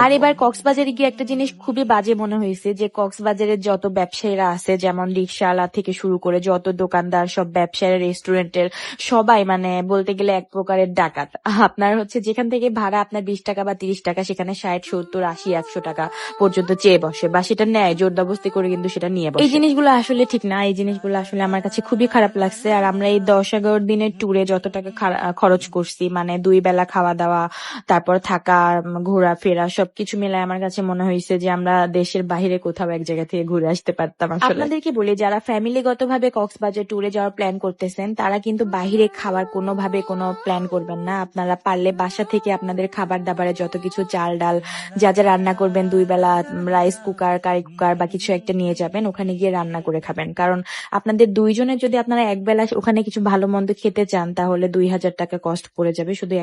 আর এবার কক্সবাজারে গিয়ে একটা জিনিস খুবই বাজে মনে হয়েছে যে কক্সবাজারের যত ব্যবসায়ীরা আছে যেমন রিক্সাওয়ালা থেকে শুরু করে যত দোকানদার সব ব্যবসায়ী রেস্টুরেন্টের সবাই মানে বলতে গেলে এক প্রকারের ডাকাত। আপনার হচ্ছে যেখান থেকে ভাড়া আপনার 20 টাকা বা 30 টাকা সেখানে 60, 70, 80, 100 টাকা পর্যন্ত চেয়ে বসে বা সেটা নেয় জোরদাবস্তি করে কিন্তু সেটা নিয়ে বসে। এই জিনিসগুলো আসলে ঠিক না, এই জিনিসগুলো আসলে আমার কাছে খুবই খারাপ লাগছে। আর আমরা এই 10-11 দিনের ট্যুরে যত টাকা খরচ করছি মানে 2 বেলা খাওয়া দাওয়া তারপর থাকা ঘোরাফেরা সবকিছু মিলায় আমার কাছে মনে হয়েছে যে আমরা দেশের বাইরে কোথাও এক জায়গা থেকে ঘুরে আসতে পারতাম। আসলে আপনাদেরকে বলি যারা ফ্যামিলিগতভাবে কক্সবাজার ট্যুরে যাওয়ার প্ল্যান করতেছেন তারা কিন্তু বাইরে খাবার কোনোভাবে কোনো প্ল্যান করবেন না। আপনারা পারলে বাসা থেকে আপনাদের খাবার দাবারে যত কিছু চাল ডাল যা যা রান্না করবেন 2 বেলা রাইস কুকার কারি কুকার বা কিছু একটা নিয়ে যাবেন, ওখানে গিয়ে রান্না করে খাবেন। কারণ আপনাদের 2 জনের যদি আপনারা এক বেলা ওখানে কিছু ভালো মন্দ খেতে চান তাহলে 2000 টাকা কস্ট পড়ে যাবে শুধু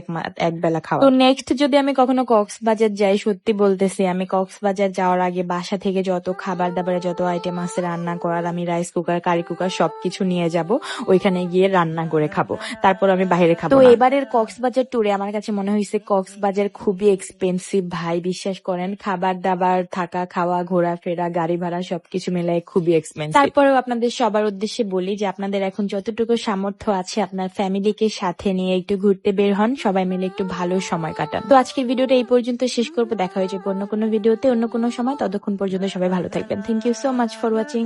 এক বেলা খাওয়া। তো নেক্সট যদি আমি কখনো কক্সবাজার যাই, সত্যি বলতেছি আমি কক্সবাজার যাওয়ার আগে বাসা থেকে যত খাবার দাবারে যত আইটেম আছে রান্না করার আমি রাইস কুকার কারি কুকার সবকিছু নিয়ে যাব, ওইখানে গিয়ে রান্না করে খাবো, তারপর আমি বাইরে খাবো। তো এবারের কক্সবাজার ট্যুরে আমার কাছে মনে হয়েছে কক্সবাজার খুবই এক্সপেন্সিভ ভাই, বিশ্বাস করেন খাবার দাবার থাকা খাওয়া ঘোরাফেরা গাড়ি ভাড়া সবকিছু মিলাই খুবই এক্সপেন্সিভ। তারপরেও আপনাদের সবার উদ্দেশ্যে বলি যে আপনাদের এখন যতটুকু সামর্থ্য আছে আপনার ফ্যামিলিকে সাথে নিয়ে একটু ঘুরতে বের হন, সবাই মিলে একটু ভালো সময় কাটান। তো আজকের ভিডিওটা এই পর্যন্ত শেষ করবো, দেখা হয়েছে অন্য কোনো ভিডিওতে অন্য কোনো সময়, ততক্ষণ পর্যন্ত সবাই ভালো থাকবেন। Thank you so much for watching.